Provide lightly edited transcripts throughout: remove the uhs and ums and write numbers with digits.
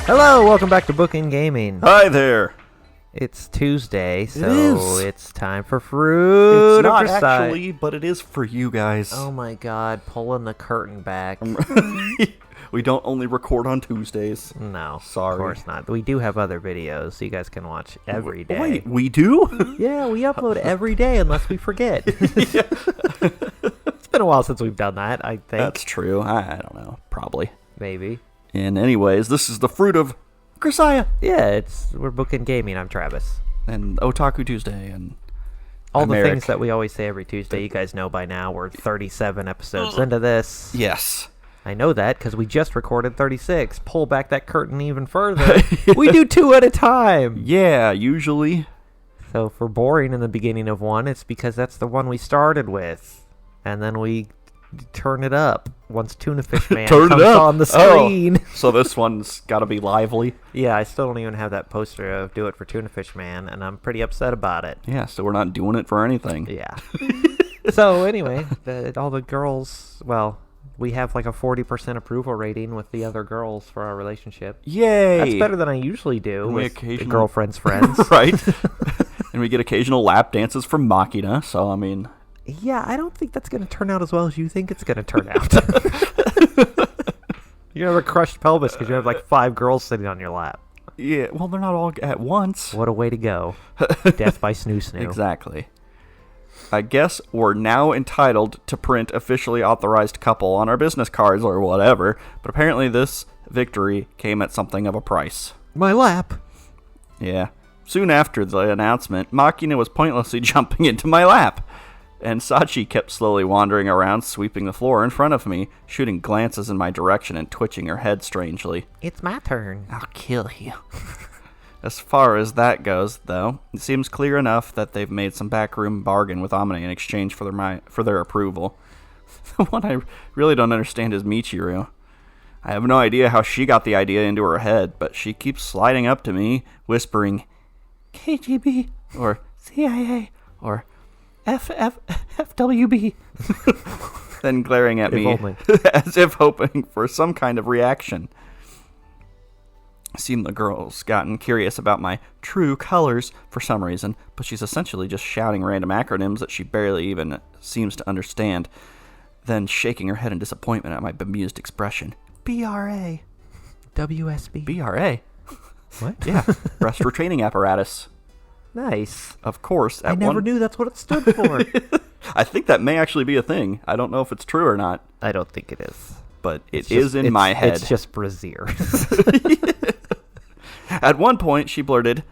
Hello, welcome back to Bookend Gaming. Hi there. It's Tuesday, so it's time for Fruit It's not of Grisaia. actually, but it is for you guys. Oh my god, pulling the curtain back. We don't only record on Tuesdays. No, Sorry. of course not. We do have other videos, so you guys can watch every day. Wait, we do? Yeah, we upload every day unless we forget. It's been a while since we've done that, I think. That's true. I don't know. Probably. Maybe. And anyways, this is the Fruit of Grisaia. Yeah, we're Bookend Gaming. I'm Travis. And Otaku Tuesday. And all I'm the Eric. things that we always say every Tuesday, you guys know by now. We're 37 episodes into this. Yes. I know that because we just recorded 36. Pull back that curtain even further. We do 2 at a time. Yeah, usually. So if we're boring in the beginning of one, it's because that's the one we started with. And then we turn it up once Tuna Fish Man Turn comes it up on the screen. Oh, so this one's got to be lively. Yeah, I still don't even have that poster of Do It for Tuna Fish Man, and I'm pretty upset about it. Yeah, so we're not doing it for anything. Yeah. So anyway, all the girls, well, we have like a 40% approval rating with the other girls for our relationship. Yay! That's better than I usually do And with the girlfriend's friends. Right. And we get occasional lap dances from Machina, so I mean... Yeah, I don't think that's going to turn out as well as you think it's going to turn out. You have a crushed pelvis because you have like 5 girls sitting on your lap. Yeah, well, they're not all at once. What a way to go. Death by snoo-snoo. Exactly. I guess we're now entitled to print officially authorized couple on our business cards or whatever, but apparently this victory came at something of a price. My lap. Yeah. Soon after the announcement, Machina was pointlessly jumping into my lap, and Sachi kept slowly wandering around, sweeping the floor in front of me, shooting glances in my direction and twitching her head strangely. It's my turn. I'll kill you. As far as that goes, though, it seems clear enough that they've made some backroom bargain with Amane in exchange for their approval. The one I really don't understand is Michiru. I have no idea how she got the idea into her head, but she keeps sliding up to me, whispering, KGB, or CIA, or FWB, then glaring at me as if hoping for some kind of reaction. Seemed the girl's gotten curious about my true colors for some reason, but she's essentially just shouting random acronyms that she barely even seems to understand, then shaking her head in disappointment at my bemused expression. BRA. WSB. BRA? What? Yeah, breast retraining apparatus. Nice. Of course. I never knew that's what it stood for. I think that may actually be a thing. I don't know if it's true or not. I don't think it is. But it is in my head. It's just brassiere. At one point, she blurted,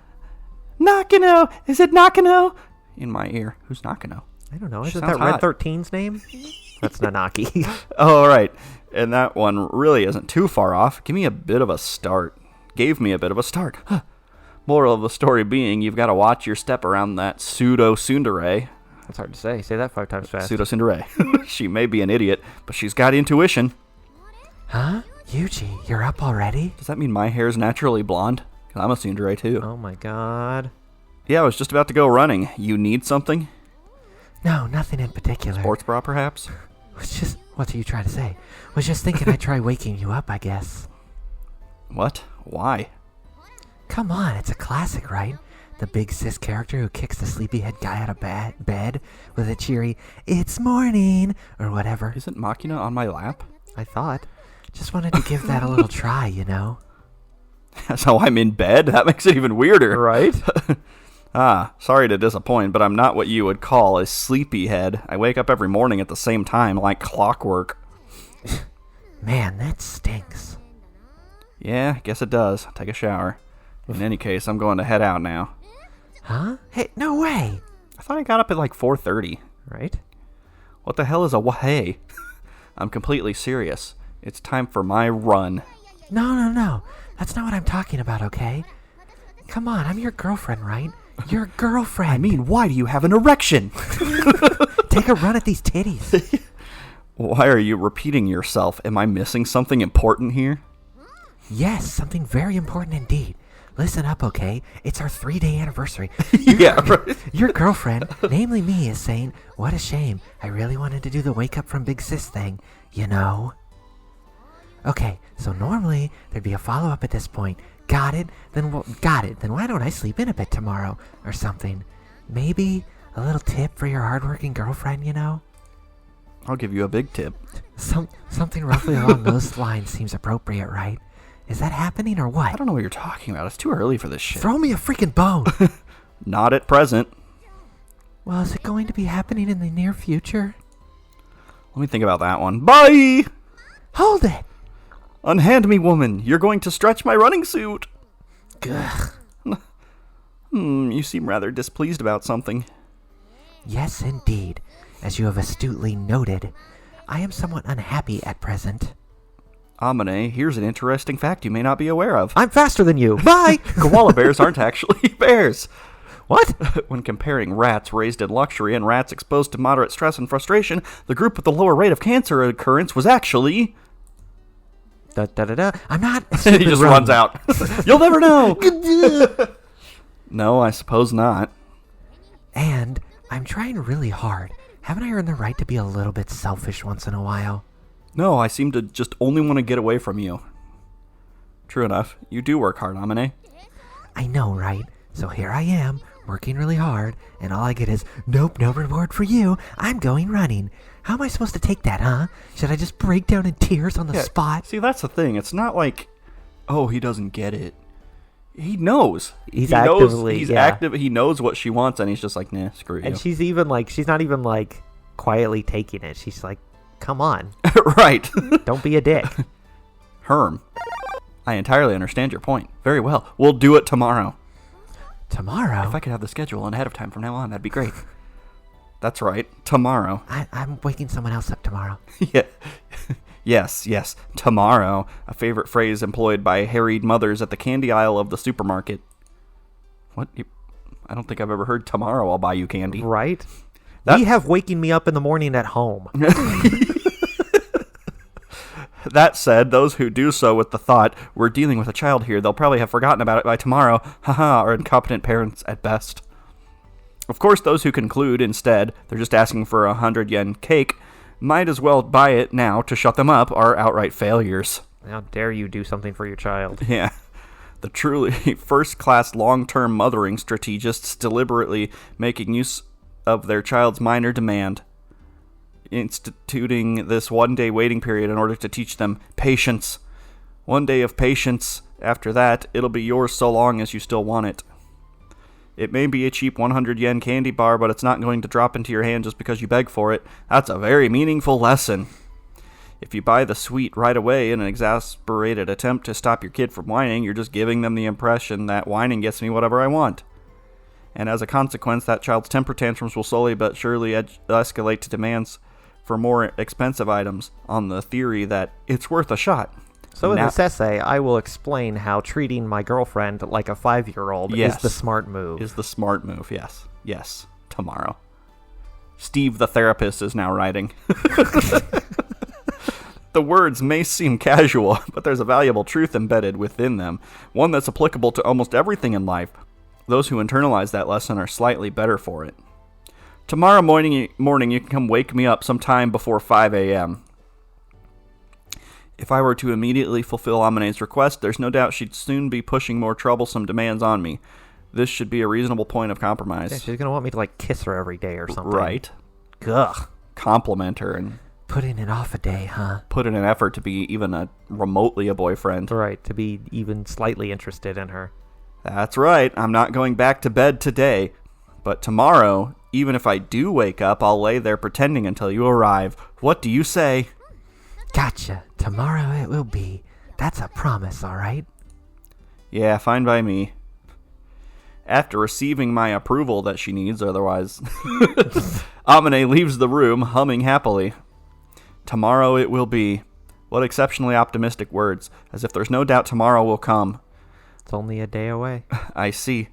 Nakano! Is it Nakano? In my ear. Who's Nakano? I don't know. She Isn't sounds that Red hot. 13's name? That's Nanaki. Oh, all right. And that one really isn't too far off. Give me a bit of a start. Gave me a bit of a start. Huh. Moral of the story being, you've got to watch your step around that pseudo-tsundere. That's hard to say. Say that 5 times fast. Pseudo-tsundere. She may be an idiot, but she's got intuition. Huh? Yuuji, you're up already? Does that mean my hair's naturally blonde? 'Cause I'm a tsundere too. Oh my god. Yeah, I was just about to go running. You need something? No, nothing in particular. Sports bra, perhaps? What are you trying to say? Was just thinking I'd try waking you up, I guess. What? Why? Come on, it's a classic, right? The big sis character who kicks the sleepyhead guy out of bed with a cheery, "It's morning," or whatever. Isn't Machina on my lap? I thought. Just wanted to give that a little try, you know? So I'm in bed? That makes it even weirder. Right? Sorry to disappoint, but I'm not what you would call a sleepyhead. I wake up every morning at the same time, like clockwork. Man, that stinks. Yeah, guess it does. Take a shower. In any case, I'm going to head out now. Huh? Hey, no way! I thought I got up at like 4:30. Right? What the hell is a hey? I'm completely serious. It's time for my run. No. That's not what I'm talking about, okay? Come on, I'm your girlfriend, right? Your girlfriend. I mean, why do you have an erection? Take a run at these titties. Why are you repeating yourself? Am I missing something important here? Yes, something very important indeed. Listen up, okay? It's our 3-day anniversary. Yeah, right. Your girlfriend, namely me, is saying, "What a shame. I really wanted to do the wake up from Big Sis thing, you know." Okay, so normally there'd be a follow-up at this point. Got it? Got it. Then why don't I sleep in a bit tomorrow or something? Maybe a little tip for your hardworking girlfriend, you know? I'll give you a big tip. Something roughly along those lines seems appropriate, right? Is that happening or what? I don't know what you're talking about. It's too early for this shit. Throw me a freaking bone! Not at present. Well, is it going to be happening in the near future? Let me think about that one. Bye! Hold it! Unhand me, woman. You're going to stretch my running suit. Ugh. You seem rather displeased about something. Yes, indeed. As you have astutely noted, I am somewhat unhappy at present. Amane, here's an interesting fact you may not be aware of. I'm faster than you. Bye! Koala bears aren't actually bears. What? When comparing rats raised in luxury and rats exposed to moderate stress and frustration, the group with the lower rate of cancer occurrence was actually... I'm not... He just runs out. You'll never know! No, I suppose not. And I'm trying really hard. Haven't I earned the right to be a little bit selfish once in a while? No, I seem to just only want to get away from you. True enough, you do work hard, Amane. I know, right? So here I am, working really hard, and all I get is, nope, no reward for you. I'm going running. How am I supposed to take that, huh? Should I just break down in tears on the spot? See, that's the thing. It's not like, oh, he doesn't get it. He knows. He's active. He knows what she wants, and he's just like, nah, screw you. And she's not even like quietly taking it. She's like, come on. Right. Don't be a dick. Herm, I entirely understand your point. Very well. We'll do it tomorrow. Tomorrow? If I could have the schedule on ahead of time from now on, that'd be great. That's right. Tomorrow. I'm waking someone else up tomorrow. Yeah. Yes. Tomorrow. A favorite phrase employed by harried mothers at the candy aisle of the supermarket. What? I don't think I've ever heard tomorrow I'll buy you candy. Right? We have waking me up in the morning at home. That said, those who do so with the thought, we're dealing with a child here, they'll probably have forgotten about it by tomorrow, are incompetent parents at best. Of course, those who conclude, instead, they're just asking for a 100 yen cake, might as well buy it now to shut them up, are outright failures. How dare you do something for your child? Yeah. The truly first-class long-term mothering strategists deliberately making use of their child's minor demand, instituting this one-day waiting period in order to teach them patience. 1 day of patience. After that, it'll be yours so long as you still want it. It may be a cheap 100 yen candy bar, but it's not going to drop into your hand just because you beg for it. That's a very meaningful lesson. If you buy the sweet right away in an exasperated attempt to stop your kid from whining, you're just giving them the impression that whining gets me whatever I want. And as a consequence, that child's temper tantrums will slowly but surely escalate to demands for more expensive items on the theory that it's worth a shot. So in this essay, I will explain how treating my girlfriend like a 5-year-old is the smart move. Is the smart move, yes. Yes, tomorrow. Steve the therapist is now writing. The words may seem casual, but there's a valuable truth embedded within them, one that's applicable to almost everything in life. Those who internalize that lesson are slightly better for it. Tomorrow morning you can come wake me up sometime before 5 a.m. If I were to immediately fulfill Amane's request, there's no doubt she'd soon be pushing more troublesome demands on me. This should be a reasonable point of compromise. Yeah, she's going to want me to, kiss her every day or something. Right. Ugh. Compliment her and... Putting it off a day, huh? Put in an effort to be even remotely a boyfriend. Right, to be even slightly interested in her. That's right. I'm not going back to bed today. But tomorrow, even if I do wake up, I'll lay there pretending until you arrive. What do you say? Gotcha. Tomorrow it will be. That's a promise, all right? Yeah, fine by me. After receiving my approval that she needs, otherwise, Amane leaves the room, humming happily. Tomorrow it will be. What exceptionally optimistic words, as if there's no doubt tomorrow will come. It's only a day away. I see.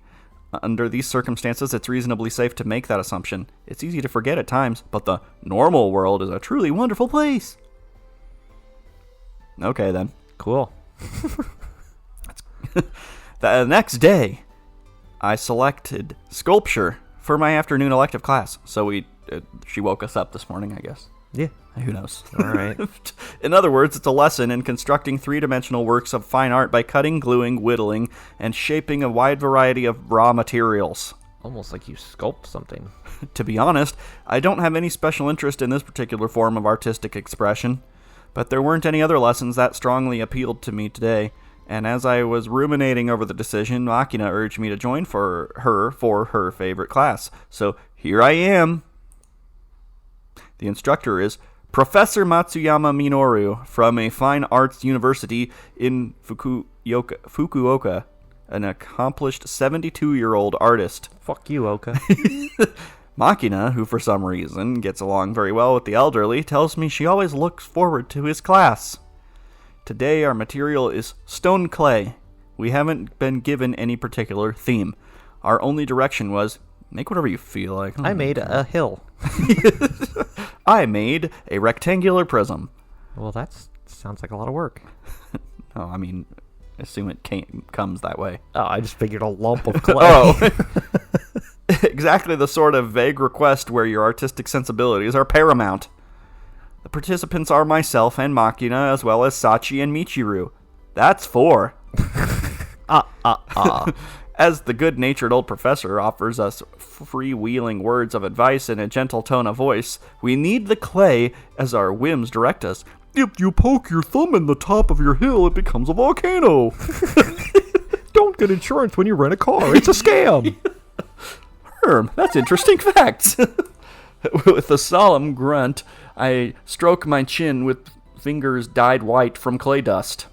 Under these circumstances, it's reasonably safe to make that assumption. It's easy to forget at times, but the normal world is a truly wonderful place. Okay, then. Cool. The next day, I selected sculpture for my afternoon elective class. So she woke us up this morning, I guess. Yeah. Who knows? All right. In other words, it's a lesson in constructing three-dimensional works of fine art by cutting, gluing, whittling, and shaping a wide variety of raw materials. Almost like you sculpt something. To be honest, I don't have any special interest in this particular form of artistic expression, but there weren't any other lessons that strongly appealed to me today, and as I was ruminating over the decision, Makina urged me to join for her favorite class. So here I am. The instructor is Professor Matsuyama Minoru from a fine arts university in Fukuoka, an accomplished 72-year-old artist. Fuck you, Oka. Makina, who for some reason gets along very well with the elderly, tells me she always looks forward to his class. Today our material is stone clay. We haven't been given any particular theme. Our only direction was, make whatever you feel like. I made a hill. I made a rectangular prism. Well, that sounds like a lot of work. Oh, I mean, assume it comes that way. Oh, I just figured a lump of clay. Oh. Exactly the sort of vague request where your artistic sensibilities are paramount. The participants are myself and Makina, as well as Sachi and Michiru. That's 4. As the good-natured old professor offers us freewheeling words of advice in a gentle tone of voice, we need the clay as our whims direct us. If you poke your thumb in the top of your hill, it becomes a volcano. Don't get insurance when you rent a car. It's a scam. Herm, that's interesting facts. With a solemn grunt, I stroke my chin with fingers dyed white from clay dust.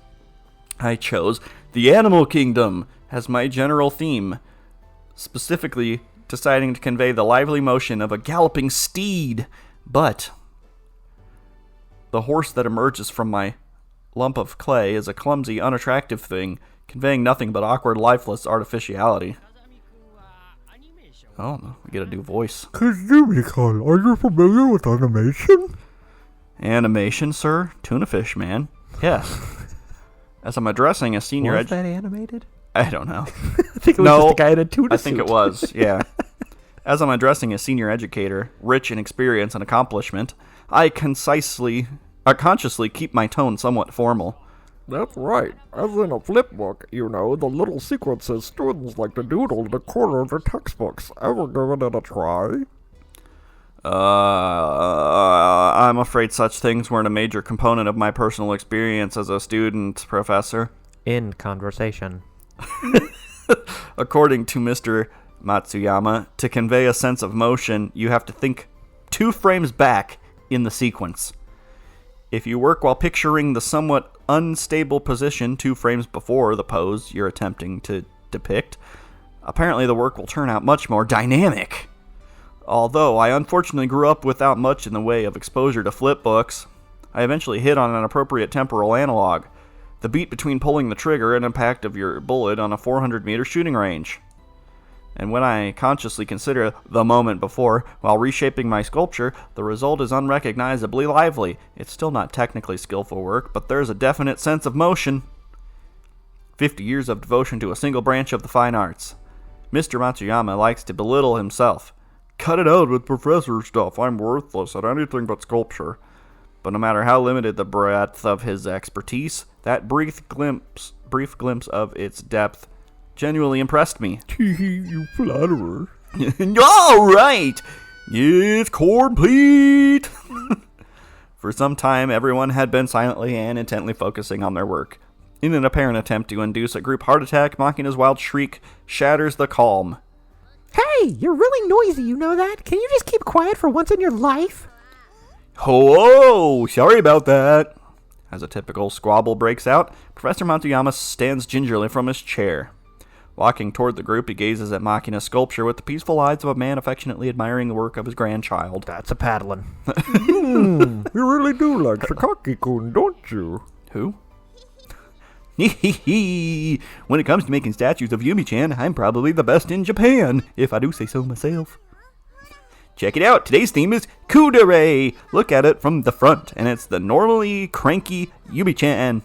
I chose the animal kingdom as my general theme, specifically deciding to convey the lively motion of a galloping steed. But the horse that emerges from my lump of clay is a clumsy, unattractive thing, conveying nothing but awkward, lifeless artificiality. Oh, we get a new voice. Kazumi-san, are you familiar with animation? Animation, sir? Tuna fish, man. Yes. As I'm addressing a senior Was that animated? I don't know. I think it was just a guy in a tuna suit. I think it was, yeah. As I'm addressing a senior educator, rich in experience and accomplishment, I consciously keep my tone somewhat formal. That's right. As in a flip book, you know, the little sequences students like to doodle in the corner of their textbooks. Ever given it a try? I'm afraid such things weren't a major component of my personal experience as a student, Professor. In conversation. According to Mr. Matsuyama, to convey a sense of motion, you have to think 2 frames back in the sequence. If you work while picturing the somewhat unstable position 2 frames before the pose you're attempting to depict, apparently the work will turn out much more dynamic. Although I unfortunately grew up without much in the way of exposure to flip books, I eventually hit on an appropriate temporal analog, the beat between pulling the trigger and impact of your bullet on a 400-meter shooting range. And when I consciously consider the moment before, while reshaping my sculpture, the result is unrecognizably lively. It's still not technically skillful work, but there's a definite sense of motion. 50 years of devotion to a single branch of the fine arts. Mr. Matsuyama likes to belittle himself. Cut it out with professor stuff. I'm worthless at anything but sculpture. But no matter how limited the breadth of his expertise, that brief glimpse of its depth genuinely impressed me. You flatterer. All right, it's complete. For some time, everyone had been silently and intently focusing on their work. In an apparent attempt to induce a group heart attack, Makina's wild shriek shatters the calm. Hey, you're really noisy, you know that? Can you just keep quiet for once in your life? Oh, sorry about that. As a typical squabble breaks out, Professor Matsuyama stands gingerly from his chair. Walking toward the group, he gazes at Makina's sculpture with the peaceful eyes of a man affectionately admiring the work of his grandchild. That's a paddling. You really do like Sakaki-kun, don't you? Who? When it comes to making statues of Yumi-chan, I'm probably the best in Japan, if I do say so myself. Check it out, today's theme is Kudere. Look at it from the front, and it's the normally cranky Yumi-chan.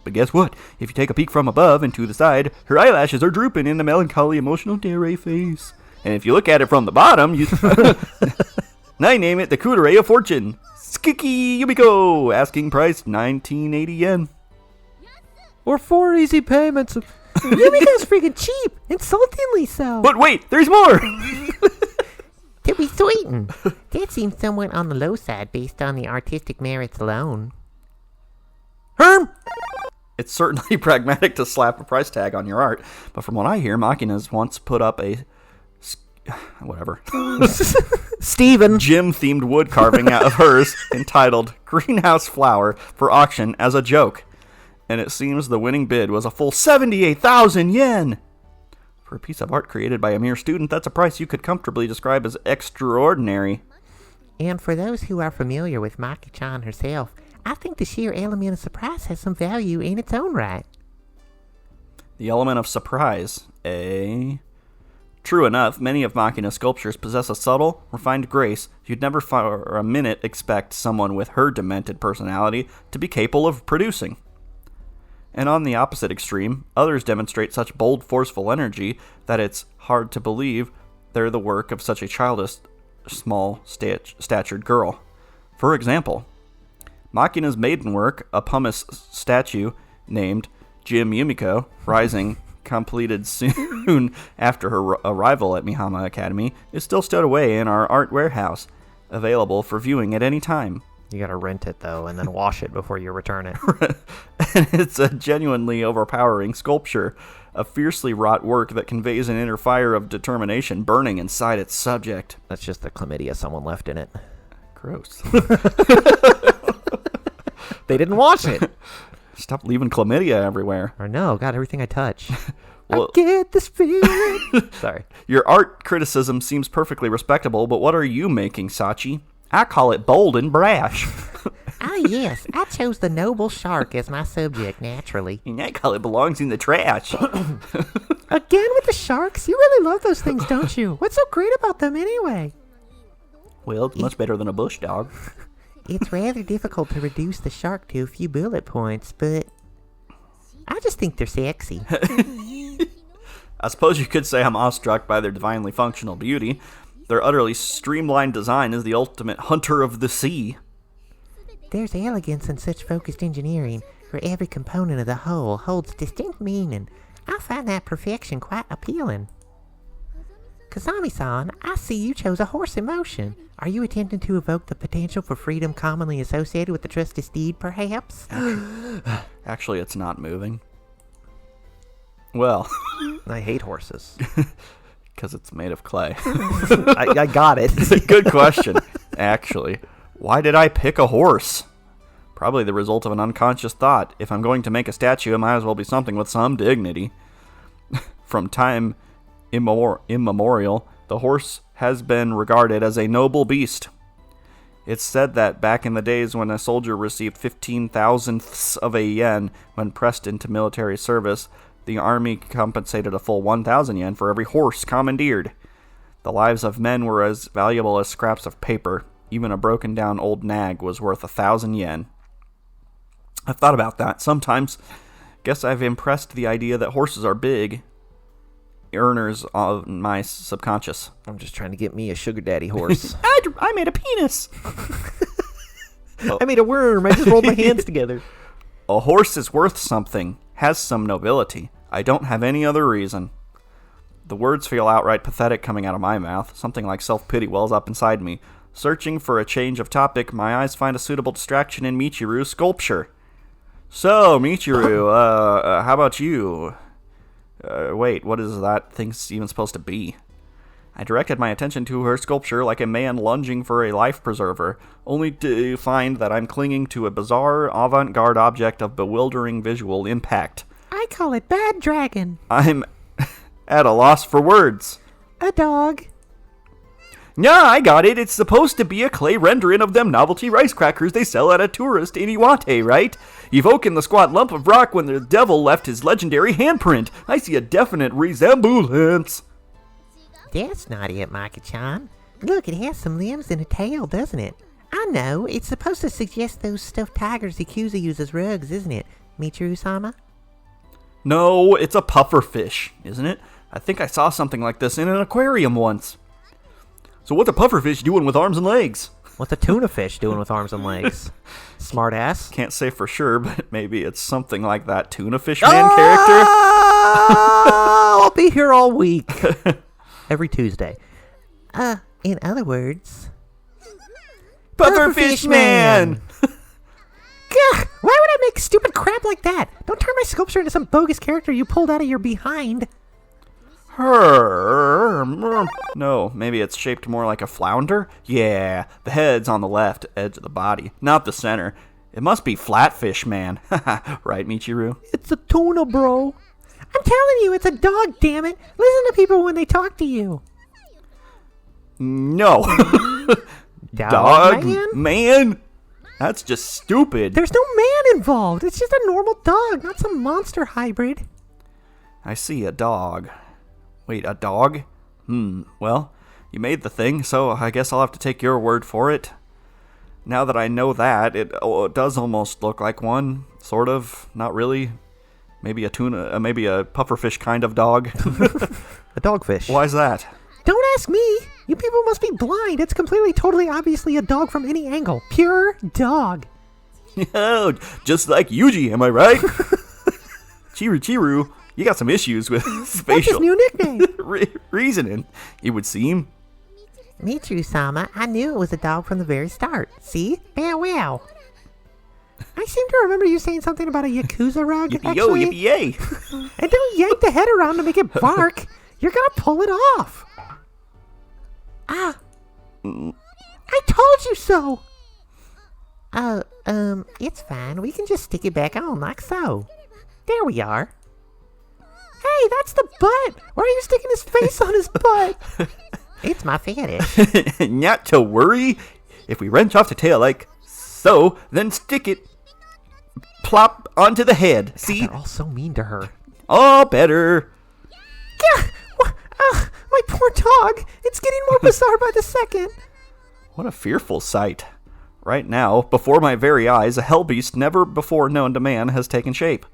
But guess what? If you take a peek from above and to the side, her eyelashes are drooping in the melancholy, emotional dere face. And if you look at it from the bottom, I name it the Kudere of Fortune. Tsukiki Yumiko, asking price 1980 yen. Or 4 easy payments. Yumiko's freaking cheap. Insultingly so. But wait, there's more! To be sweetened. That seems somewhat on the low side based on the artistic merits alone. Herm! It's certainly pragmatic to slap a price tag on your art, but from what I hear, Machina's once put up a... whatever. Steven. Gym-themed wood carving out of hers entitled Greenhouse Flower for auction as a joke. And it seems the winning bid was a full 78,000 yen! For a piece of art created by a mere student, that's a price you could comfortably describe as extraordinary. And for those who are familiar with Maki-chan herself, I think the sheer element of surprise has some value in its own right. The element of surprise, eh? True enough, many of Machina's sculptures possess a subtle, refined grace you'd never for a minute expect someone with her demented personality to be capable of producing. And on the opposite extreme, others demonstrate such bold, forceful energy that it's hard to believe they're the work of such a childish, small-statured girl. For example, Machina's maiden work, a pumice statue named Jim Yumiko, rising, completed soon after her arrival at Mihama Academy, is still stowed away in our art warehouse, available for viewing at any time. You gotta rent it, though, and then wash it before you return it. And it's a genuinely overpowering sculpture, a fiercely wrought work that conveys an inner fire of determination burning inside its subject. That's just the chlamydia someone left in it. Gross. They didn't wash it. Stop leaving chlamydia everywhere. Or no, God, everything I touch. Well, I get this feeling. Sorry. Your art criticism seems perfectly respectable, but what are you making, Sachi? I call it bold and brash. Ah, yes, I chose the noble shark as my subject, naturally. And I call it belongs in the trash. Again with the sharks? You really love those things, don't you? What's so great about them anyway? Well, it's much better than a bush dog. It's rather difficult to reduce the shark to a few bullet points, but I just think they're sexy. I suppose you could say I'm awestruck by their divinely functional beauty. Their utterly streamlined design is the ultimate hunter of the sea. There's elegance in such focused engineering, where every component of the whole holds distinct meaning. I find that perfection quite appealing. Kazami-san, I see you chose a horse in motion. Are you attempting to evoke the potential for freedom commonly associated with the trusty steed, perhaps? Actually, it's not moving. Well, I hate horses. because it's made of clay. I got it. Good question, actually. Why did I pick a horse? Probably the result of an unconscious thought. If I'm going to make a statue, it might as well be something with some dignity. From time immemorial, the horse has been regarded as a noble beast. It's said that back in the days when a soldier received 15,000ths of a yen when pressed into military service, the army compensated a full 1,000 yen for every horse commandeered. The lives of men were as valuable as scraps of paper. Even a broken-down old nag was worth 1,000 yen. I've thought about that. Sometimes, guess I've impressed the idea that horses are big earners of my subconscious. I'm just trying to get me a sugar daddy horse. I made a penis. I made a worm. I just rolled my hands together. A horse is worth something, has some nobility. I don't have any other reason. The words feel outright pathetic coming out of my mouth. Something like self-pity wells up inside me. Searching for a change of topic, my eyes find a suitable distraction in Michiru's sculpture. So, Michiru, how about you? Wait, what is that thing even supposed to be? I directed my attention to her sculpture like a man lunging for a life preserver, only to find that I'm clinging to a bizarre, avant-garde object of bewildering visual impact. I call it Bad Dragon. I'm at a loss for words. A dog. Yeah, I got it. It's supposed to be a clay rendering of them novelty rice crackers they sell at a tourist in Iwate, right? Evoking the squat lump of rock when the devil left his legendary handprint. I see a definite resemblance. That's not it, Maki-chan. Look, it has some limbs and a tail, doesn't it? I know. It's supposed to suggest those stuffed tigers Yakuza use as rugs, isn't it, Michiru-sama? No, it's a pufferfish, isn't it? I think I saw something like this in an aquarium once. So what's a pufferfish doing with arms and legs? What's a tuna fish doing with arms and legs? Smart ass. Can't say for sure, but maybe it's something like that Tuna Fish Man character. I'll be here all week. Every Tuesday. In other words, Pufferfish Man! Gah, why would I make stupid crap like that? Don't turn my sculpture into some bogus character you pulled out of your behind. No, maybe it's shaped more like a flounder? Yeah, the head's on the left edge of the body, not the center. It must be Flatfish Man. Right, Michiru? It's a tuna, bro. I'm telling you, it's a dog, damn it. Listen to people when they talk to you. No. Dog man? That's just stupid. There's no man involved. It's just a normal dog, not some monster hybrid. I see a dog. Wait, a dog? Well, you made the thing, so I guess I'll have to take your word for it. Now that I know that, it does almost look like one. Sort of. Not really. Maybe a tuna, maybe a pufferfish kind of dog. A dogfish. Why's that? Don't ask me. You people must be blind. It's completely, totally, obviously a dog from any angle. Pure dog. Oh, just like Yuuji, am I right? Chiru, you got some issues with What's his spatial new nickname? reasoning, it would seem. Michiru-sama, I knew it was a dog from the very start. See? Bow wow. I seem to remember you saying something about a Yakuza rug, Yippee-yo, actually. yippee-yay. And don't yank the head around to make it bark. You're gonna pull it off. I told you so. It's fine. We can just stick it back on like so. There we are. Hey, that's the butt. Why are you sticking his face on his butt? It's my fetish. Not to worry. If we wrench off the tail like so, then stick it plop onto the head. See? They're all so mean to her. All better. Yeah, my poor dog. It's getting more bizarre by the second. What a fearful sight. Right now, before my very eyes, a hellbeast never before known to man has taken shape.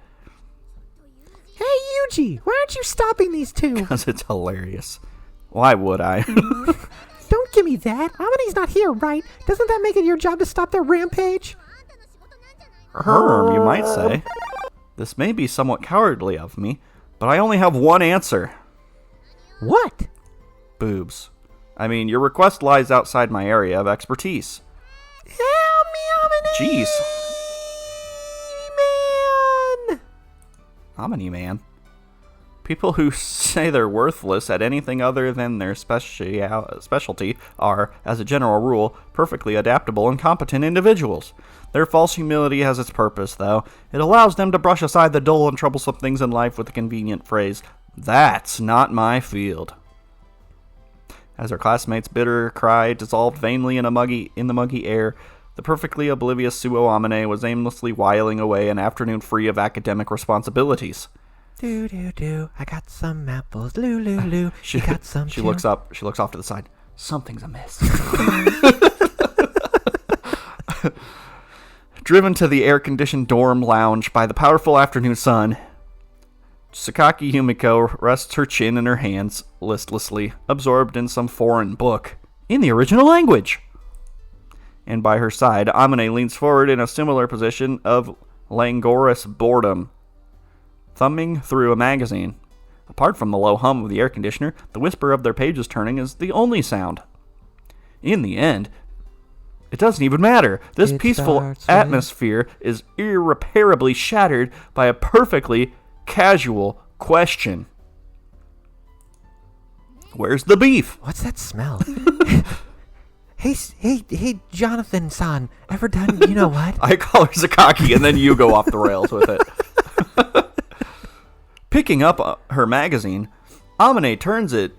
Hey, Yuuji, why aren't you stopping these two? Because it's hilarious. Why would I? Don't give me that. Amane's not here, right? Doesn't that make it your job to stop their rampage? You might say. This may be somewhat cowardly of me, but I only have one answer. What? Boobs. I mean, your request lies outside my area of expertise. Help me, Amane! Jeez. Man! Amane, man. People who say they're worthless at anything other than their specialty are, as a general rule, perfectly adaptable and competent individuals. Their false humility has its purpose, though. It allows them to brush aside the dull and troublesome things in life with the convenient phrase, "That's not my field." As her classmates' bitter cry dissolved vainly in the muggy air, the perfectly oblivious Suo Amane was aimlessly whiling away an afternoon free of academic responsibilities. Do do do. I got some apples. Loo loo loo. She got some. She looks up. She looks off to the side. Something's amiss. Driven to the air-conditioned dorm lounge by the powerful afternoon sun, Sakaki Yumiko rests her chin in her hands, listlessly, absorbed in some foreign book, in the original language. And by her side, Amane leans forward in a similar position of languorous boredom, thumbing through a magazine. Apart from the low hum of the air conditioner, the whisper of their pages turning is the only sound. In the end, it doesn't even matter. This peaceful atmosphere is irreparably shattered by a perfectly casual question. Where's the beef? What's that smell? Hey, Jonathan-san, ever done, you know what? I call her Sakaki, and then you go off the rails with it. Picking up her magazine, Amane turns it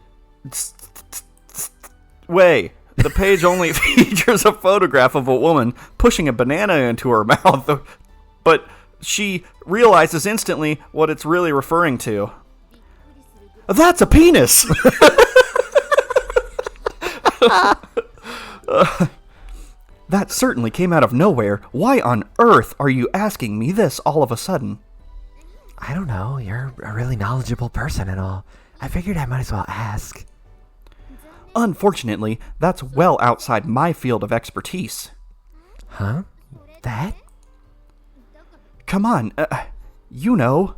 way. The page only features a photograph of a woman pushing a banana into her mouth, but she realizes instantly what it's really referring to. That's a penis! That certainly came out of nowhere. Why on earth are you asking me this all of a sudden? I don't know. You're a really knowledgeable person and all. I figured I might as well ask. Unfortunately, that's well outside my field of expertise. Huh? That? Come on, you know.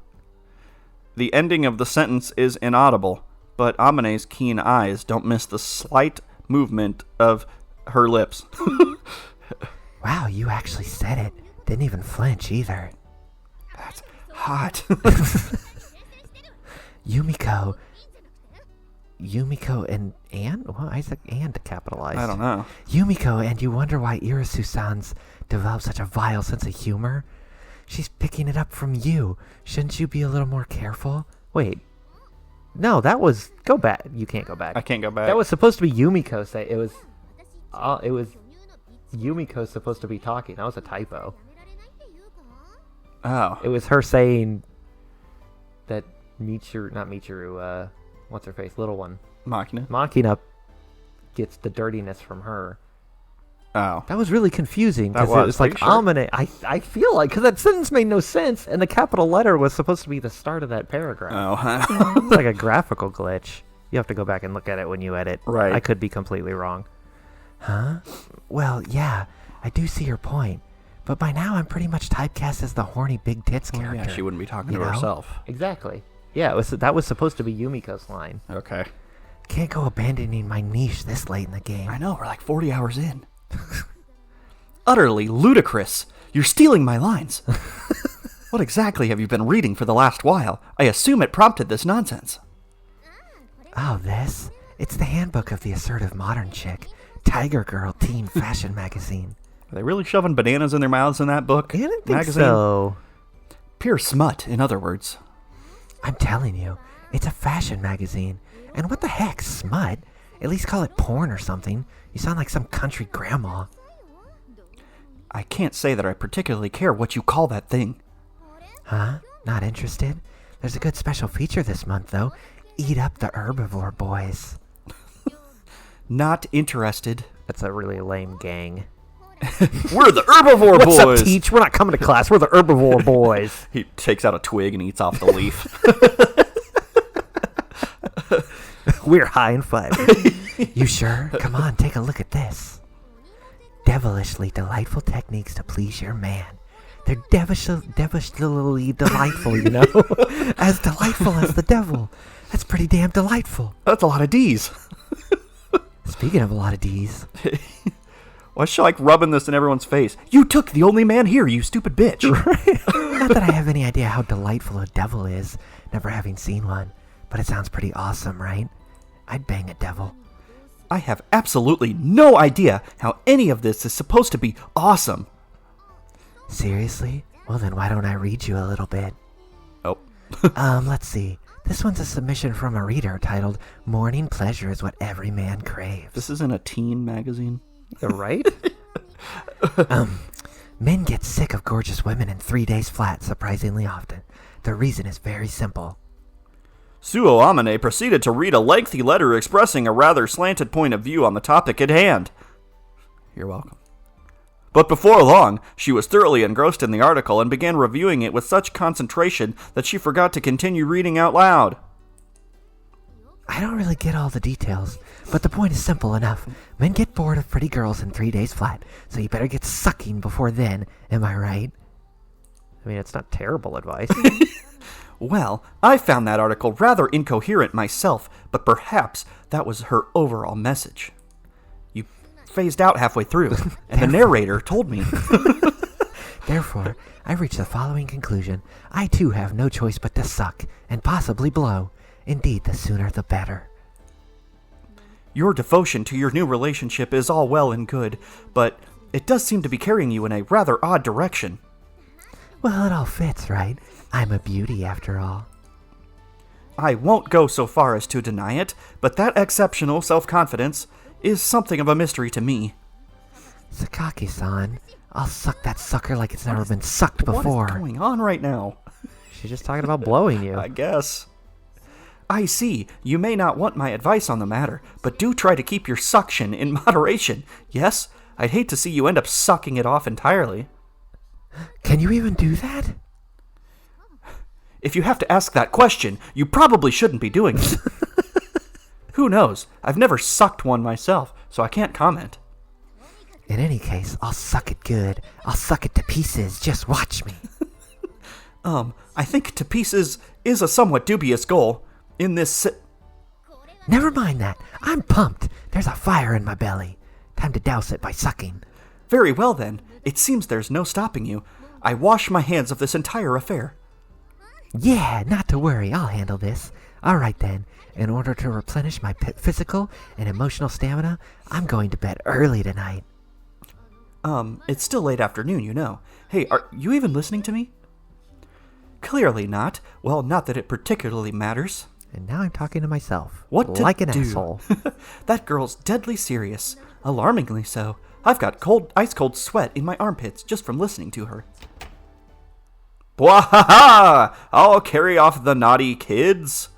The ending of the sentence is inaudible, but Amane's keen eyes don't miss the slight movement of her lips. Wow, you actually said it. Didn't even flinch either. That's hot. Yumiko and? Well, I said and capitalized. I don't know. Yumiko, and you wonder why Irisu-san's developed such a vile sense of humor? She's picking it up from you. Shouldn't you be a little more careful? Wait. No, that was... Go back. You can't go back. I can't go back. That was supposed to be Yumiko say. It was Yumiko supposed to be talking. That was a typo. Oh. It was her saying that Michiru, what's her face? Little one. Machina gets the dirtiness from her. Oh. That was really confusing because That it was like sure? Amane. I feel like because that sentence made no sense, and the capital letter was supposed to be the start of that paragraph. Oh. It's like a graphical glitch. You have to go back and look at it when you edit. Right. I could be completely wrong. Huh? Well, yeah, I do see your point, but by now I'm pretty much typecast as the horny big tits character. Yeah, she wouldn't be talking you to know? herself. Exactly. Yeah, that was supposed to be Yumiko's line. Okay. Can't go abandoning my niche this late in the game. I know, we're like 40 hours in. Utterly ludicrous. You're stealing my lines. What exactly have you been reading for the last while? I assume it prompted this nonsense. Oh, this? It's the handbook of the assertive modern chick. Tiger Girl teen fashion magazine. Are they really shoving bananas in their mouths in that book? I didn't think magazine? so. Pure smut, in other words. I'm telling you, it's a fashion magazine. And what the heck, smut? At least call it porn or something. You sound like some country grandma. I can't say that I particularly care what you call that thing. Huh? Not interested? There's a good special feature this month, though. Eat up the herbivore boys. Not interested. That's a really lame gang. We're the herbivore What's boys! up, Teach? We're not coming to class. We're the herbivore boys. He takes out a twig and eats off the leaf. We're high and fiber. You sure? Come on, take a look at this. Devilishly delightful techniques to please your man. They're devilishly delightful, you know? As delightful as the devil. That's pretty damn delightful. That's a lot of D's. Speaking of a lot of D's. Why is she like rubbing this in everyone's face? You took the only man here, you stupid bitch. Not that I have any idea how delightful a devil is, never having seen one. But it sounds pretty awesome, right? I'd bang a devil. I have absolutely no idea how any of this is supposed to be awesome. Seriously? Well then why don't I read you a little bit? Oh. Let's see. This one's a submission from a reader titled, Morning Pleasure is What Every Man Craves. This isn't a teen magazine. Right? Men get sick of gorgeous women in 3 days flat surprisingly often. The reason is very simple. Suo Amane proceeded to read a lengthy letter expressing a rather slanted point of view on the topic at hand. You're welcome. But before long, she was thoroughly engrossed in the article and began reviewing it with such concentration that she forgot to continue reading out loud. I don't really get all the details, but the point is simple enough. Men get bored of pretty girls in 3 days flat, so you better get sucking before then, am I right? I mean, it's not terrible advice. Well, I found that article rather incoherent myself, but perhaps that was her overall message. You phased out halfway through, and the narrator told me. Therefore, I reached the following conclusion. I too have no choice but to suck, and possibly blow. Indeed, the sooner the better. Your devotion to your new relationship is all well and good, but it does seem to be carrying you in a rather odd direction. Well, it all fits, right? I'm a beauty, after all. I won't go so far as to deny it, but that exceptional self-confidence is something of a mystery to me. Sakaki-san, I'll suck that sucker like it's never been sucked before. What is going on right now? She's just talking about blowing you. I guess. I see, you may not want my advice on the matter, but do try to keep your suction in moderation. Yes, I'd hate to see you end up sucking it off entirely. Can you even do that? If you have to ask that question, you probably shouldn't be doing it. Who knows? I've never sucked one myself, so I can't comment. In any case, I'll suck it good. I'll suck it to pieces. Just watch me. I think to pieces is a somewhat dubious goal. In this Never mind that. I'm pumped. There's a fire in my belly. Time to douse it by sucking. Very well then. It seems there's no stopping you. I wash my hands of this entire affair. Yeah, not to worry. I'll handle this. All right then. In order to replenish my physical and emotional stamina, I'm going to bed early tonight. It's still late afternoon, you know. Hey, are you even listening to me? Clearly not. Well, not that it particularly matters. And now I'm talking to myself. What to like an do? asshole. That girl's deadly serious. Alarmingly so. I've got ice-cold sweat in my armpits just from listening to her. Bwahaha! I'll carry off the naughty kids.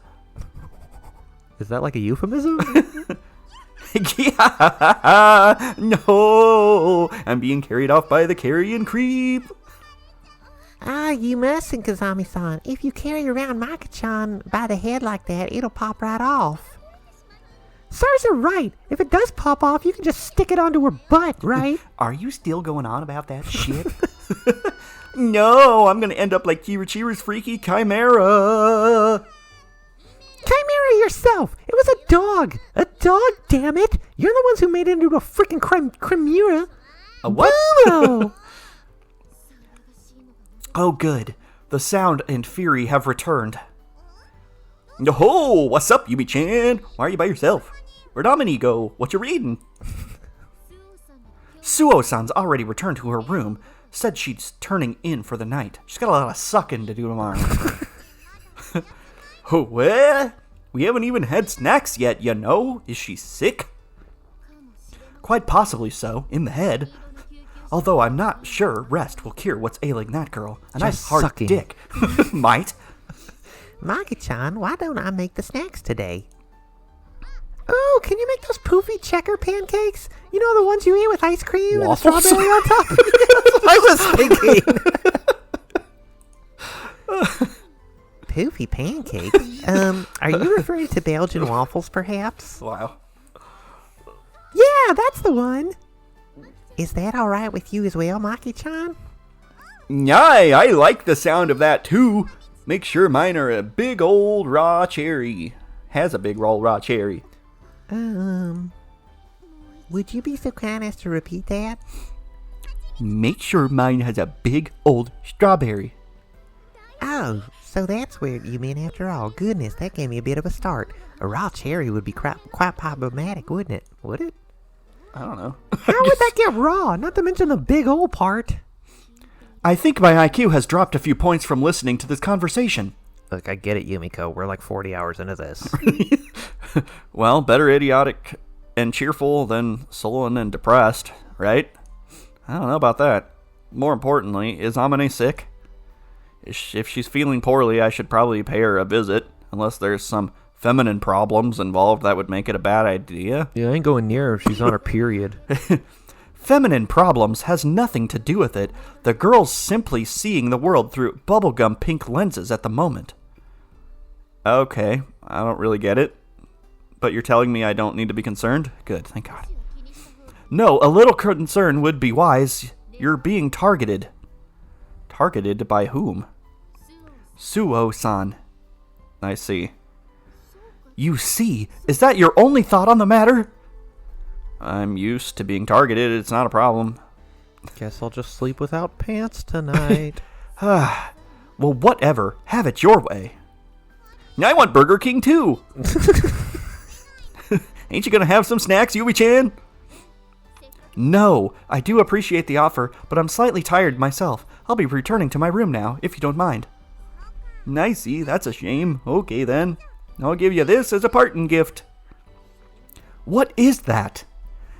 Is that like a euphemism? Yeah, no, I'm being carried off by the carrion creep. Ah, you mustn't, Kazami-san. If you carry around Maki-chan by the head like that, it'll pop right off. Sirs are right. If it does pop off, you can just stick it onto her butt, right? Are you still going on about that shit? No, I'm gonna end up like Kirichiru's freaky chimera. Chimera yourself! It was a dog! A dog, damn it! You're the ones who made it into a freaking chimera! A what? Boo! Oh, good. The sound and fury have returned. Yo-ho! What's up, Yumi-chan? Why are you by yourself? Where'd Amane go? What you reading? Suo-san's already returned to her room. Said she's turning in for the night. She's got a lot of sucking to do tomorrow. Oh, well, we haven't even had snacks yet, you know. Is she sick? Quite possibly so, in the head. Although I'm not sure rest will cure what's ailing that girl. A nice Just hard sucking. dick. Might. Maki-chan, why don't I make the snacks today? Oh, can you make those poofy checker pancakes? You know, the ones you eat with ice cream Waffles? and a strawberry on top? I was thinking. Poofy pancakes? Are you referring to Belgian waffles, perhaps? Wow. Yeah, that's the one. Is that alright with you as well, Maki-chan? Aye, I like the sound of that too. Make sure mine are a big old raw cherry. Has a big old raw cherry. Would you be so kind as to repeat that? Make sure mine has a big old strawberry. Oh, so that's where you meant after all. Goodness, that gave me a bit of a start. A raw cherry would be quite problematic, wouldn't it? Would it? I don't know. How would that get raw? Not to mention the big old part. I think my IQ has dropped a few points from listening to this conversation. Look, I get it, Yumiko. We're like 40 hours into this. Well, better idiotic and cheerful than sullen and depressed, right? I don't know about that. More importantly, is Amane sick? If she's feeling poorly, I should probably pay her a visit, unless there's some feminine problems involved that would make it a bad idea. Yeah, I ain't going near her if she's on her period. Feminine problems has nothing to do with it. The girl's simply seeing the world through bubblegum pink lenses at the moment. Okay, I don't really get it. But you're telling me I don't need to be concerned? Good, thank God. No, a little concern would be wise. You're being targeted. Targeted by whom? Suo-san. I see. You see? Is that your only thought on the matter? I'm used to being targeted. It's not a problem. Guess I'll just sleep without pants tonight. Well, whatever. Have it your way. I want Burger King, too. Ain't you gonna have some snacks, Yumi-chan? No, I do appreciate the offer, but I'm slightly tired myself. I'll be returning to my room now, if you don't mind. I see, that's a shame. Okay, then. I'll give you this as a parting gift. What is that?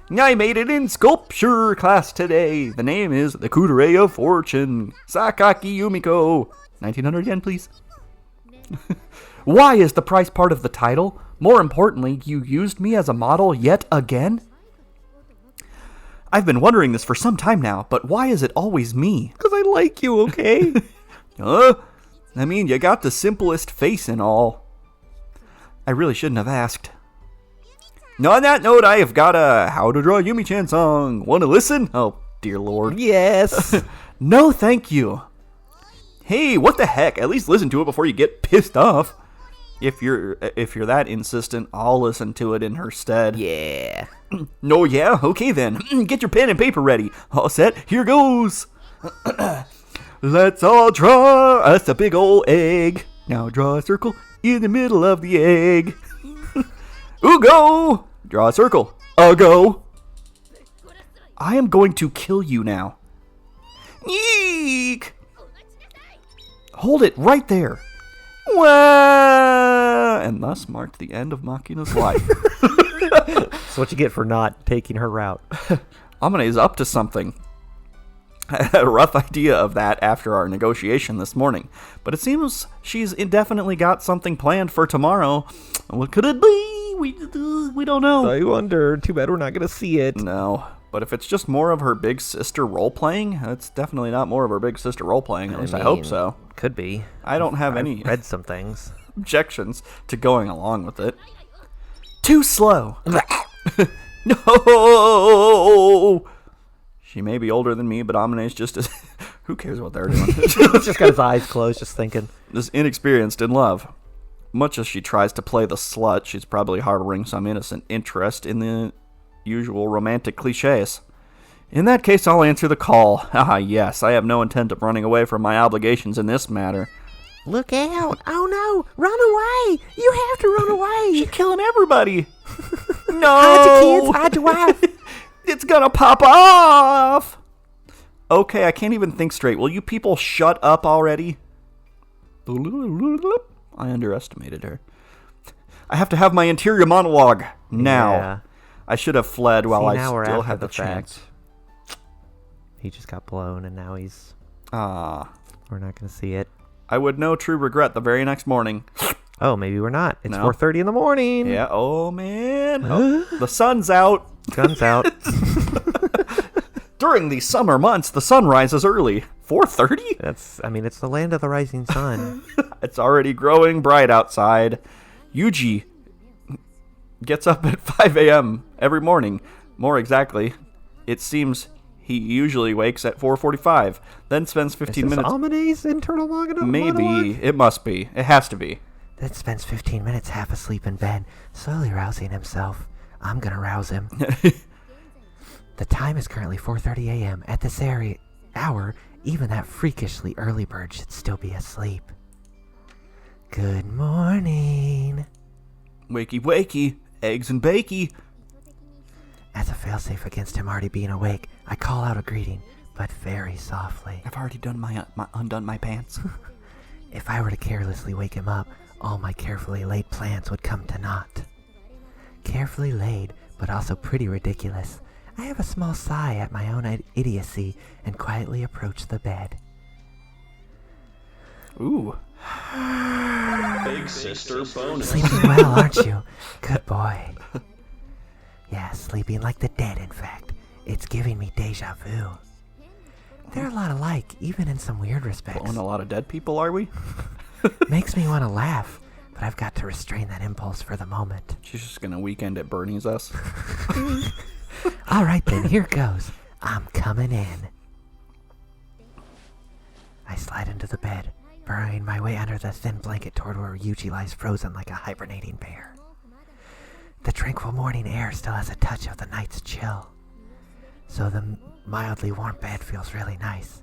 I made it in sculpture class today. The name is the Kudere of Fortune. Sakaki Yumiko. 1900 yen, please. Why is the price part of the title? More importantly, you used me as a model yet again? I've been wondering this for some time now, but why is it always me? Because I like you, okay? I mean, you got the simplest face and all. I really shouldn't have asked. On that note, I have got a How to Draw Yumi-chan song. Want to listen? Oh, dear Lord. Yes. No, thank you. Hey, what the heck? At least listen to it before you get pissed off. If you're that insistent, I'll listen to it in her stead. Yeah. No, yeah? Okay then. Get your pen and paper ready. All set? Here goes. Let's all draw us a big old egg. Now draw a circle in the middle of the egg. Go! Draw a circle. Go. I am going to kill you now. Yeek! Hold it right there. Wah! And thus marked the end of Makina's life. That's what you get for not taking her route. Amane is up to something. I had a rough idea of that after our negotiation this morning, but it seems she's indefinitely got something planned for tomorrow. What could it be? We don't know. I wonder. Too bad we're not going to see it. No, but if it's just more of her big sister role-playing, it's definitely not more of her big sister role-playing. At least I hope so. Could be. I don't have any read some things. objections to going along with it. Too slow. No! She may be older than me, but Amane's just as... Who cares what they're doing? He's just got his eyes closed, just thinking. Is inexperienced in love. Much as she tries to play the slut, she's probably harboring some innocent interest in the usual romantic cliches. In that case, I'll answer the call. Ah, yes, I have no intent of running away from my obligations in this matter. Look out! Oh no! Run away! You have to run away! She's killing everybody! No! Hide your kids! Hide your wife! It's gonna pop off! Okay, I can't even think straight. Will you people shut up already? I underestimated her. I have to have my interior monologue now. Yeah. I should have fled while See, now I we're still after had the the chance. He just got blown, and now he's... Ah. We're not going to see it. I would know true regret the very next morning. Oh, maybe we're not. It's No. 4:30 in the morning. Yeah, oh man. Oh, the sun's out. Guns out. During the summer months, the sun rises early. 4:30? It's the land of the rising sun. It's already growing bright outside. Yuuji gets up at 5 a.m. every morning. More exactly, it seems he usually wakes at 4:45, then spends 15 minutes... Amane's internal monologue? Maybe. It must be. It has to be. Then spends 15 minutes half asleep in bed, slowly rousing himself. I'm gonna rouse him. The time is currently 4:30 a.m. At this hour, even that freakishly early bird should still be asleep. Good morning. Wakey wakey, eggs and bakey. As a failsafe against him already being awake, I call out a greeting, but very softly. I've already done undone my pants. If I were to carelessly wake him up, all my carefully laid plans would come to naught. Carefully laid, but also pretty ridiculous. I have a small sigh at my own idiocy and quietly approach the bed. Ooh. Big sister bonus. Sleeping well, aren't you? Good boy. Yeah, sleeping like the dead, in fact. It's giving me deja vu. They're a lot alike, even in some weird respects. Blowing a lot of dead people, are we? Makes me want to laugh, but I've got to restrain that impulse for the moment. She's just gonna weekend at Bernie's us. Alright then, here goes. I'm coming in. I slide into the bed, burrowing my way under the thin blanket toward where Yuuji lies frozen like a hibernating bear. The tranquil morning air still has a touch of the night's chill, so the mildly warm bed feels really nice.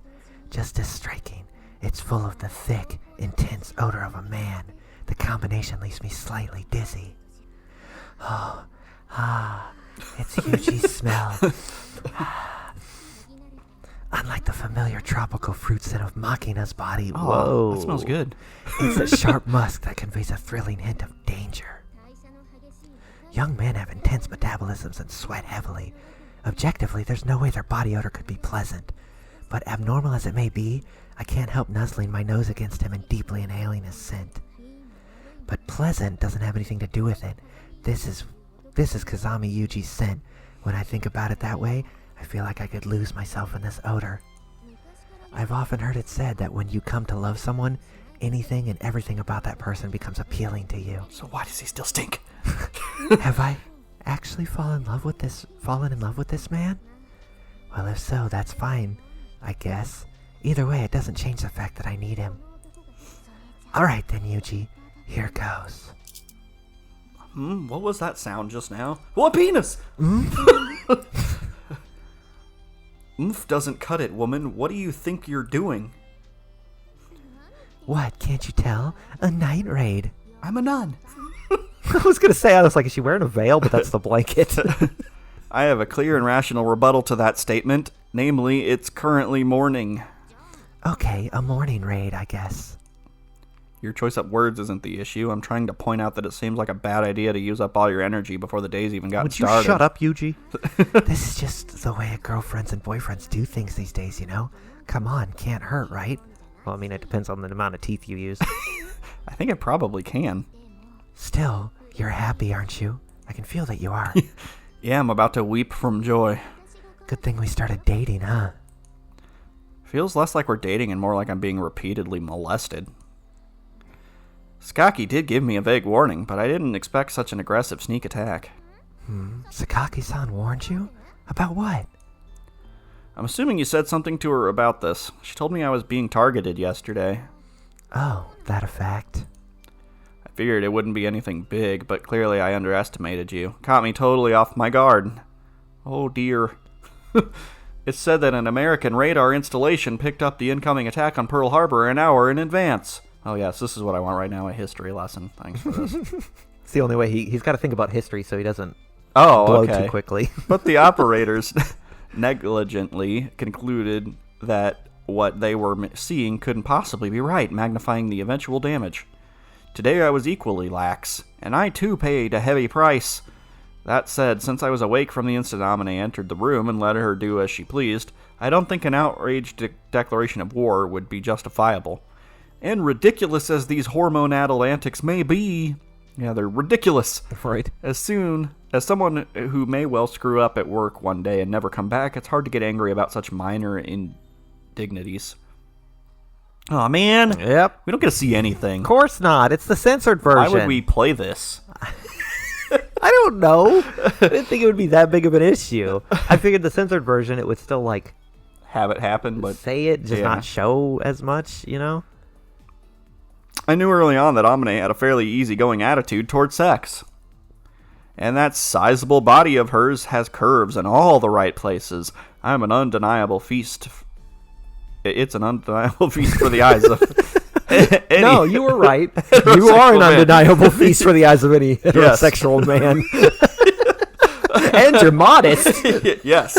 Just as striking, it's full of the thick, intense odor of a man. The combination leaves me slightly dizzy. It's Yuuji's smell. Unlike the familiar tropical fruit scent of Makina's body, Whoa, that smells good. it's a sharp musk that conveys a thrilling hint of danger. Young men have intense metabolisms and sweat heavily. Objectively, there's no way their body odor could be pleasant. But abnormal as it may be, I can't help nuzzling my nose against him and deeply inhaling his scent. But pleasant doesn't have anything to do with it. This is Kazami Yuuji's scent. When I think about it that way, I feel like I could lose myself in this odor. I've often heard it said that when you come to love someone, anything and everything about that person becomes appealing to you. So why does he still stink? Have I actually fallen in love with this man? Well, if so, that's fine, I guess. Either way, it doesn't change the fact that I need him. Alright then, Yuuji. Here goes. What was that sound just now? What penis? Oomph doesn't cut it, woman. What do you think you're doing? What, can't you tell? A night raid. I'm a nun. I was gonna say, I was like, is she wearing a veil? But that's the blanket. I have a clear and rational rebuttal to that statement. Namely, it's currently morning. Okay, a morning raid, I guess. Your choice of words isn't the issue. I'm trying to point out that it seems like a bad idea to use up all your energy before the day's even gotten Would you started. shut up, Yuuji? This is just the way girlfriends and boyfriends do things these days, you know? Come on, can't hurt, right? Well, I mean, it depends on the amount of teeth you use. I think it probably can. Still, you're happy, aren't you? I can feel that you are. Yeah, I'm about to weep from joy. Good thing we started dating, huh? Feels less like we're dating and more like I'm being repeatedly molested. Sakaki did give me a vague warning, but I didn't expect such an aggressive sneak attack. Sakaki-san warned you? About what? I'm assuming you said something to her about this. She told me I was being targeted yesterday. Oh, that a fact? I figured it wouldn't be anything big, but clearly I underestimated you. Caught me totally off my guard. Oh dear. It's said that an American radar installation picked up the incoming attack on Pearl Harbor an hour in advance. Oh yes, this is what I want right now, a history lesson. Thanks for this. It's the only way he's got to think about history so he doesn't Oh, blow okay. too quickly. But the operators negligently concluded that what they were seeing couldn't possibly be right, magnifying the eventual damage. Today I was equally lax, and I too paid a heavy price. That said, since I was awake from the instant Amane entered the room and let her do as she pleased, I don't think an outraged declaration of war would be justifiable. And ridiculous as these hormonal antics may be, yeah, they're ridiculous. Right. As someone who may well screw up at work one day and never come back, it's hard to get angry about such minor indignities. Aw, man. Yep. We don't get to see anything. Of course not. It's the censored version. Why would we play this? I don't know. I didn't think it would be that big of an issue. I figured the censored version, it would still, like, Have it happen, but say it, just yeah. not show as much, you know? I knew early on that Amane had a fairly easy-going attitude toward sex. And that sizable body of hers has curves in all the right places. I'm an undeniable feast. It's an undeniable feast for the eyes of any No, you were right. You heterosexual are an man. undeniable feast for the eyes of any heterosexual man. And you're modest. Yes.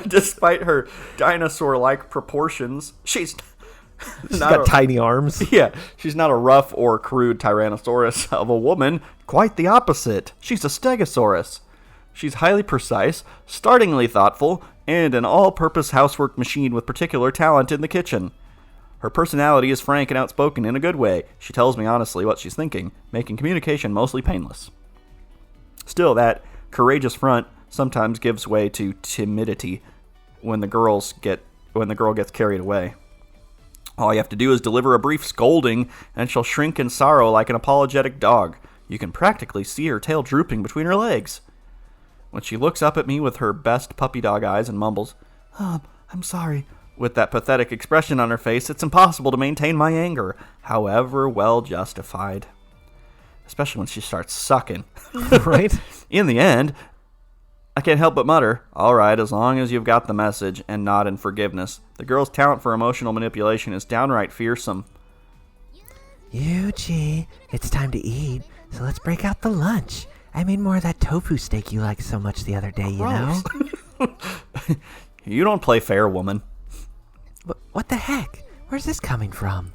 Despite her dinosaur-like proportions, she's She's got tiny arms. Yeah, she's not a rough or crude Tyrannosaurus of a woman. Quite the opposite. She's a Stegosaurus. She's highly precise, startlingly thoughtful, and an all-purpose housework machine with particular talent in the kitchen. Her personality is frank and outspoken in a good way. She tells me honestly what she's thinking, making communication mostly painless. Still, that courageous front sometimes gives way to timidity when the girl gets carried away. All you have to do is deliver a brief scolding, and she'll shrink in sorrow like an apologetic dog. You can practically see her tail drooping between her legs. When she looks up at me with her best puppy dog eyes and mumbles, I'm sorry, with that pathetic expression on her face, it's impossible to maintain my anger, however well justified. Especially when she starts sucking. Right? In the end, I can't help but mutter, all right, as long as you've got the message, and nod in forgiveness. The girl's talent for emotional manipulation is downright fearsome. Yuuji, it's time to eat, so let's break out the lunch. I made more of that tofu steak you liked so much the other day, you know? You don't play fair, woman. What the heck? Where's this coming from?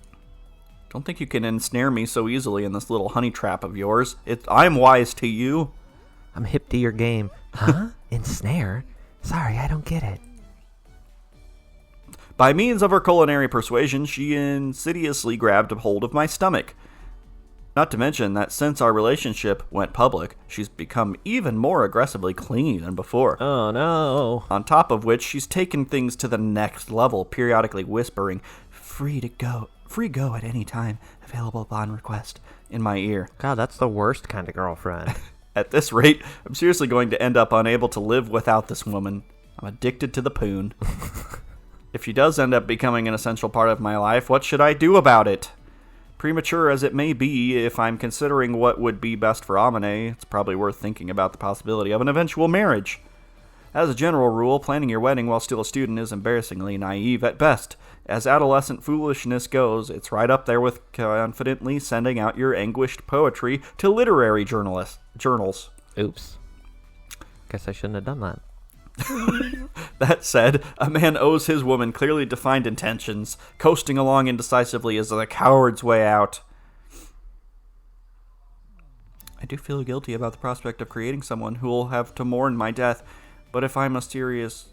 Don't think you can ensnare me so easily in this little honey trap of yours. I'm wise to you. I'm hip to your game. Huh? Ensnare? Sorry, I don't get it. By means of her culinary persuasion, she insidiously grabbed a hold of my stomach. Not to mention that since our relationship went public, she's become even more aggressively clingy than before. Oh, no. On top of which, she's taken things to the next level, periodically whispering, free free go at any time, available upon request, in my ear. God, that's the worst kind of girlfriend. At this rate, I'm seriously going to end up unable to live without this woman. I'm addicted to the poon. If she does end up becoming an essential part of my life, what should I do about it? Premature as it may be, if I'm considering what would be best for Amane, it's probably worth thinking about the possibility of an eventual marriage. As a general rule, planning your wedding while still a student is embarrassingly naive at best. As adolescent foolishness goes, it's right up there with confidently sending out your anguished poetry to literary journals. Oops. Guess I shouldn't have done that. That said, a man owes his woman clearly defined intentions. Coasting along indecisively is the coward's way out. I do feel guilty about the prospect of creating someone who will have to mourn my death, but if I'm serious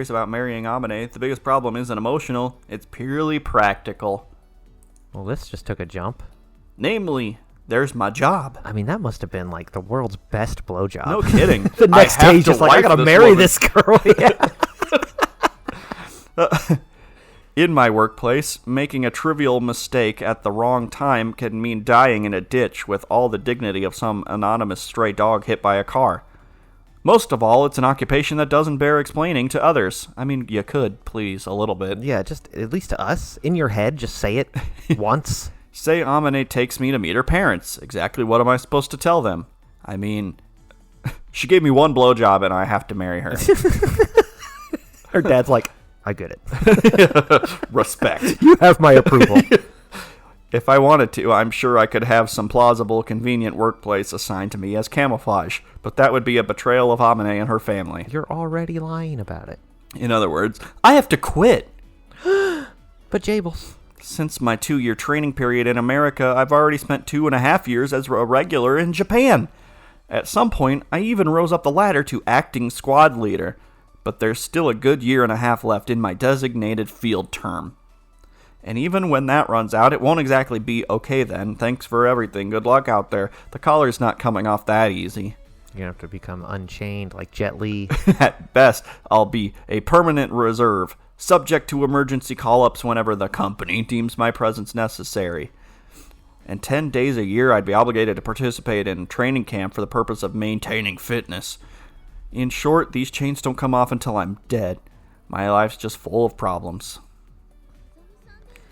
about marrying Amane, the biggest problem isn't emotional, it's purely practical. Well, this just took a jump. Namely, there's my job. I mean, that must have been like the world's best blowjob. No kidding. The next day, just like, I gotta marry this girl. Yeah. In my workplace, making a trivial mistake at the wrong time can mean dying in a ditch with all the dignity of some anonymous stray dog hit by a car. Most of all, it's an occupation that doesn't bear explaining to others. I mean, you could, please, a little bit. Yeah, just at least to us. In your head, just say it once. Say Amane takes me to meet her parents. Exactly what am I supposed to tell them? I mean, she gave me one blowjob and I have to marry her. Her dad's like, I get it. Respect. You have my approval. If I wanted to, I'm sure I could have some plausible, convenient workplace assigned to me as camouflage, but that would be a betrayal of Amane and her family. You're already lying about it. In other words, I have to quit. But Jables. Since my 2-year training period in America, I've already spent 2.5 years as a regular in Japan. At some point, I even rose up the ladder to acting squad leader, but there's still a good 1.5 years left in my designated field term. And even when that runs out, it won't exactly be, okay then, thanks for everything, good luck out there. The collar's not coming off that easy. You're gonna have to become unchained like Jet Li. At best, I'll be a permanent reserve, subject to emergency call-ups whenever the company deems my presence necessary. And 10 days a year, I'd be obligated to participate in training camp for the purpose of maintaining fitness. In short, these chains don't come off until I'm dead. My life's just full of problems.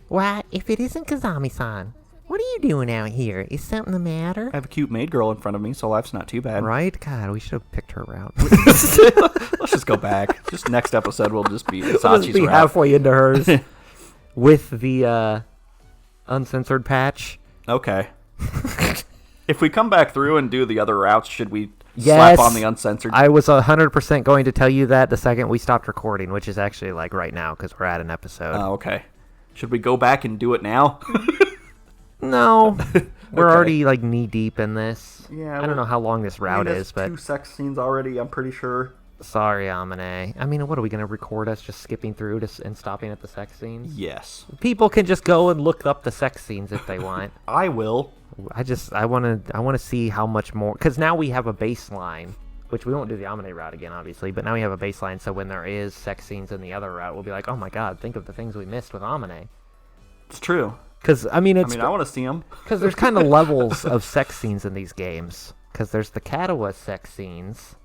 Why, if it isn't Kazami-san, what are you doing out here? Is something the matter? I have a cute maid girl in front of me, so life's not too bad. Right? God, we should have picked her route. Let's just go back. Just next episode, we'll just be We'll Sachi's just be route. halfway into hers with the uncensored patch. Okay. If we come back through and do the other routes, should we Yes. slap on the uncensored? I was 100% going to tell you that the second we stopped recording, which is actually like right now because we're at an episode. Oh, okay. Should we go back and do it now? No, we're Okay. already like knee deep in this. Yeah, I don't know how long this route there's is, but 2 sex scenes already, I'm pretty sure. sorry, Amane. I mean, what are we gonna record us just skipping through and stopping at the sex scenes? Yes. People can just go and look up the sex scenes if they want. I will. I want to see how much more, because now we have a baseline, which we won't do the Amane route again, obviously, but now we have a baseline, so when there is sex scenes in the other route, we'll be like, oh my god, think of the things we missed with Amane. It's true. Because, I mean, I want to see them. because there's kind of levels of sex scenes in these games. Because there's the Katawa sex scenes,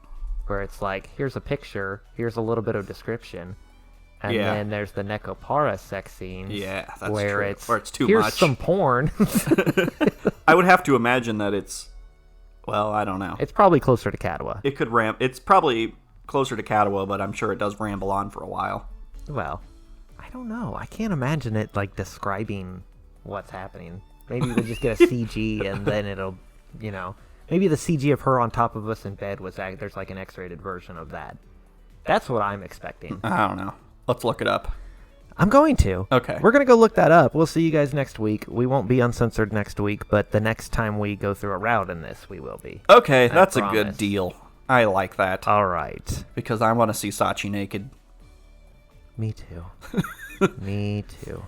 where it's like, here's a picture, here's a little bit of description. And Yeah. then there's the Nekopara sex scenes. Yeah, that's where true. It's, Where it's too here's much. some porn. I would have to imagine that it's, well, I don't know. It's probably closer to Katawa. It could It's probably closer to Katawa, but I'm sure it does ramble on for a while. Well, I don't know. I can't imagine it like describing what's happening. Maybe we'll just get a CG and then it'll, maybe the CG of her on top of us in bed there's like an X-rated version of that. That's what I'm expecting. I don't know. Let's look it up. I'm going to. Okay. We're going to go look that up. We'll see you guys next week. We won't be uncensored next week, but the next time we go through a route in this, we will be. Okay, that's a promise. good deal. I like that. All right. Because I want to see Sachi naked. Me too. Me too.